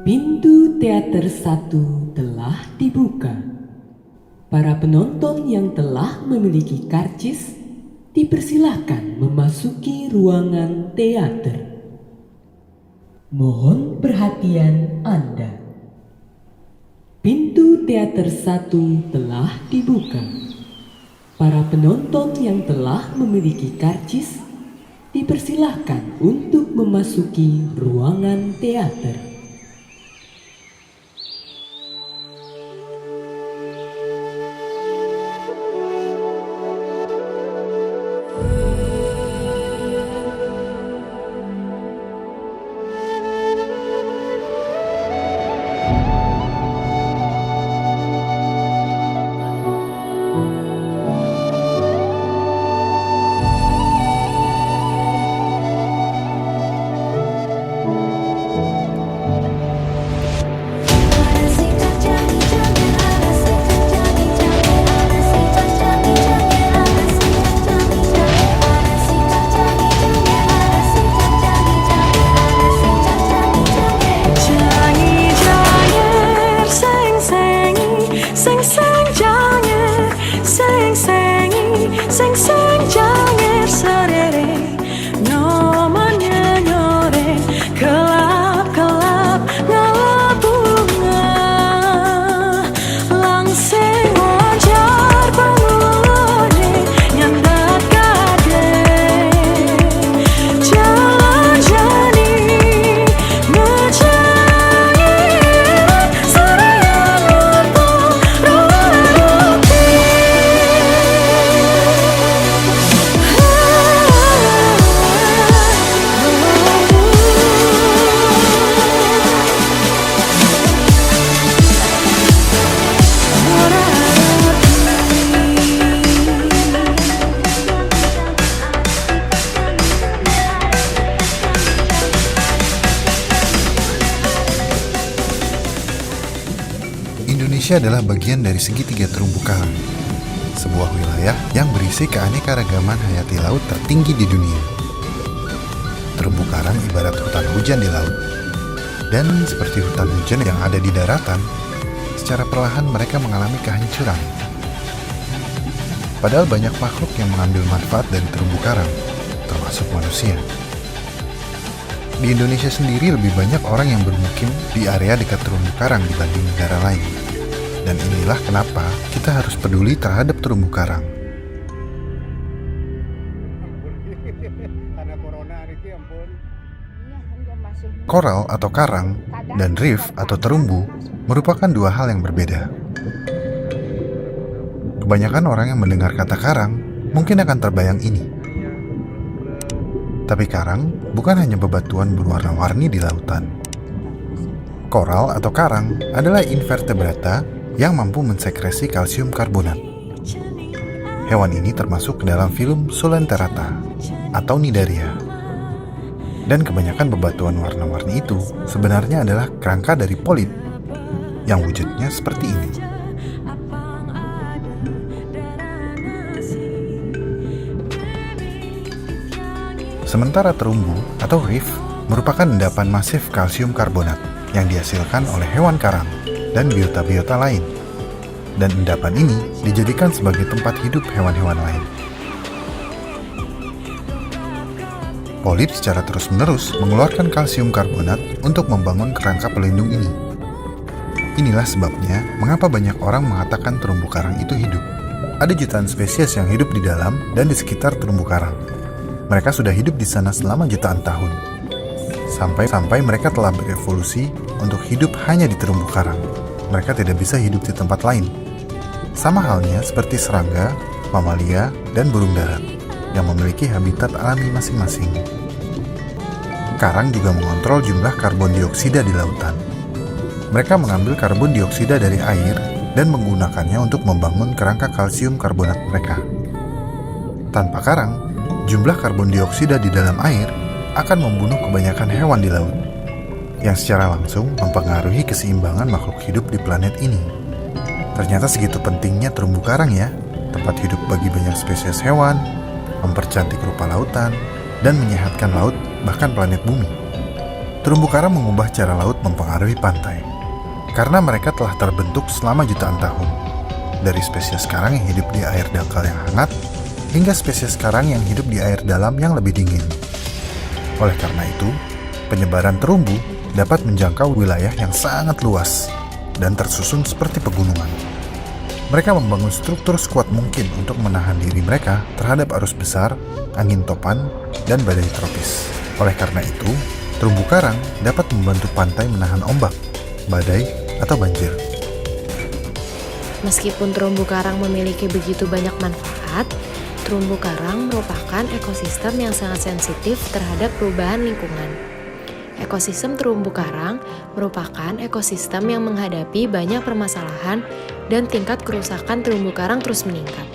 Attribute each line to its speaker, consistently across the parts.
Speaker 1: Pintu teater 1 telah dibuka. Para penonton yang telah memiliki karcis dipersilahkan memasuki ruangan teater. Mohon perhatian Anda. Pintu teater 1 telah dibuka. Para penonton yang telah memiliki karcis dipersilahkan untuk memasuki ruangan teater.
Speaker 2: Indonesia adalah bagian dari segitiga terumbu karang, sebuah wilayah yang berisi keanekaragaman hayati laut tertinggi di dunia. Terumbu karang ibarat hutan hujan di laut, dan seperti hutan hujan yang ada di daratan, secara perlahan mereka mengalami kehancuran. Padahal banyak makhluk yang mengambil manfaat dari terumbu karang, termasuk manusia. Di Indonesia sendiri lebih banyak orang yang bermukim di area dekat terumbu karang dibanding negara lain. Dan inilah kenapa kita harus peduli terhadap terumbu karang. Koral atau karang dan reef atau terumbu merupakan dua hal yang berbeda. Kebanyakan orang yang mendengar kata karang mungkin akan terbayang ini. Tapi karang bukan hanya bebatuan berwarna-warni di lautan. Koral atau karang adalah invertebrata yang mampu mensekresi kalsium karbonat. Hewan ini termasuk ke dalam filum Solenterata atau Cnidaria. Dan kebanyakan bebatuan warna-warni itu sebenarnya adalah kerangka dari polip yang wujudnya seperti ini. Sementara terumbu atau reef merupakan endapan masif kalsium karbonat yang dihasilkan oleh hewan karang dan biota-biota lain. Dan endapan ini dijadikan sebagai tempat hidup hewan-hewan lain. Polip secara terus-menerus mengeluarkan kalsium karbonat untuk membangun kerangka pelindung ini. Inilah sebabnya mengapa banyak orang mengatakan terumbu karang itu hidup. Ada jutaan spesies yang hidup di dalam dan di sekitar terumbu karang. Mereka sudah hidup di sana selama jutaan tahun. Sampai mereka telah berevolusi untuk hidup hanya di terumbu karang. Mereka tidak bisa hidup di tempat lain. Sama halnya seperti serangga, mamalia, dan burung darat yang memiliki habitat alami masing-masing. Karang juga mengontrol jumlah karbon dioksida di lautan. Mereka mengambil karbon dioksida dari air dan menggunakannya untuk membangun kerangka kalsium karbonat mereka. Tanpa karang, jumlah karbon dioksida di dalam air akan membunuh kebanyakan hewan di laut, yang secara langsung mempengaruhi keseimbangan makhluk hidup di planet ini. Ternyata segitu pentingnya terumbu karang ya, tempat hidup bagi banyak spesies hewan, mempercantik rupa lautan, dan menyehatkan laut bahkan planet bumi. Terumbu karang mengubah cara laut mempengaruhi pantai, karena mereka telah terbentuk selama jutaan tahun. Dari spesies karang yang hidup di air dangkal yang hangat, hingga spesies karang yang hidup di air dalam yang lebih dingin. Oleh karena itu, penyebaran terumbu dapat menjangkau wilayah yang sangat luas dan tersusun seperti pegunungan. Mereka membangun struktur sekuat mungkin untuk menahan diri mereka terhadap arus besar, angin topan, dan badai tropis. Oleh karena itu, terumbu karang dapat membantu pantai menahan ombak, badai, atau banjir.
Speaker 3: Meskipun terumbu karang memiliki begitu banyak manfaat, terumbu karang merupakan ekosistem yang sangat sensitif terhadap perubahan lingkungan. Ekosistem terumbu karang merupakan ekosistem yang menghadapi banyak permasalahan dan tingkat kerusakan terumbu karang terus meningkat.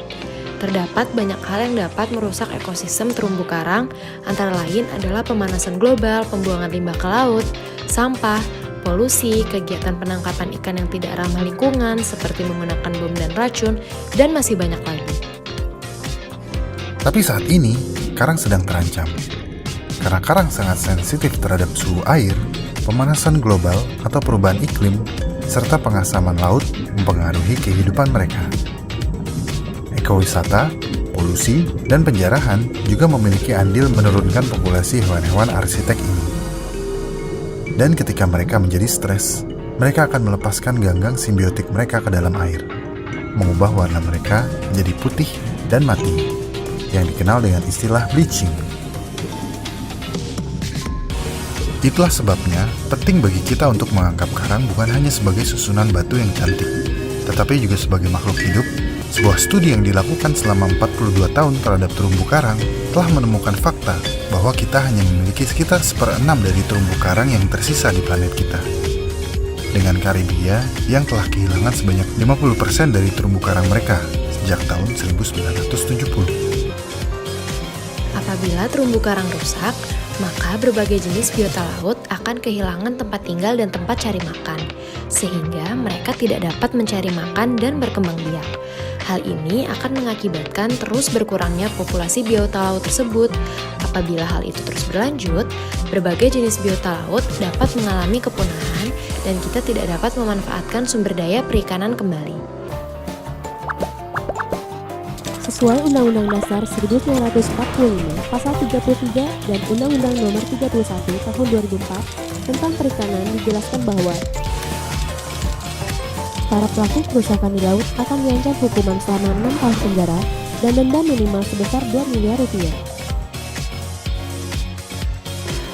Speaker 3: Terdapat banyak hal yang dapat merusak ekosistem terumbu karang, antara lain adalah pemanasan global, pembuangan limbah ke laut, sampah, polusi, kegiatan penangkapan ikan yang tidak ramah lingkungan seperti menggunakan bom dan racun, dan masih banyak lagi.
Speaker 2: Tapi saat ini, karang sedang terancam. Karena karang sangat sensitif terhadap suhu air, pemanasan global atau perubahan iklim, serta pengasaman laut mempengaruhi kehidupan mereka. Ekowisata, polusi, dan penjarahan juga memiliki andil menurunkan populasi hewan-hewan arsitek ini. Dan ketika mereka menjadi stres, mereka akan melepaskan ganggang simbiotik mereka ke dalam air, mengubah warna mereka menjadi putih dan mati, yang dikenal dengan istilah bleaching. Itulah sebabnya penting bagi kita untuk menganggap karang bukan hanya sebagai susunan batu yang cantik, tetapi juga sebagai makhluk hidup. Sebuah studi yang dilakukan selama 42 tahun terhadap terumbu karang telah menemukan fakta bahwa kita hanya memiliki sekitar 1/6 dari terumbu karang yang tersisa di planet kita. Dengan Karibia yang telah kehilangan sebanyak 50% dari terumbu karang mereka sejak tahun 1970.
Speaker 3: Apabila terumbu karang rusak, maka berbagai jenis biota laut akan kehilangan tempat tinggal dan tempat cari makan, sehingga mereka tidak dapat mencari makan dan berkembang biak. Hal ini akan mengakibatkan terus berkurangnya populasi biota laut tersebut. Apabila hal itu terus berlanjut, berbagai jenis biota laut dapat mengalami kepunahan dan kita tidak dapat memanfaatkan sumber daya perikanan kembali.
Speaker 4: Sesuai Undang-Undang Dasar 1945, Pasal 33 dan Undang-Undang Nomor 31 Tahun 2004 tentang Perikanan dijelaskan bahwa para pelaku kerusakan di laut akan diancam hukuman selama 6 tahun penjara dan denda minimal sebesar 2 miliar rupiah.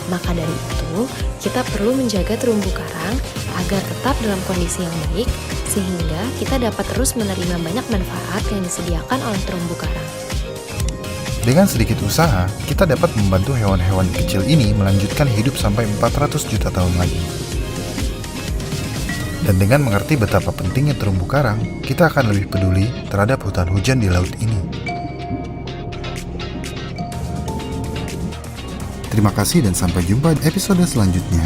Speaker 3: Maka dari itu, kita perlu menjaga terumbu karang agar tetap dalam kondisi yang baik, sehingga kita dapat terus menerima banyak manfaat yang disediakan oleh terumbu karang.
Speaker 2: Dengan sedikit usaha, kita dapat membantu hewan-hewan kecil ini melanjutkan hidup sampai 400 juta tahun lagi. Dan dengan mengerti betapa pentingnya terumbu karang, kita akan lebih peduli terhadap hutan hujan di laut ini. Terima kasih dan sampai jumpa di episode selanjutnya.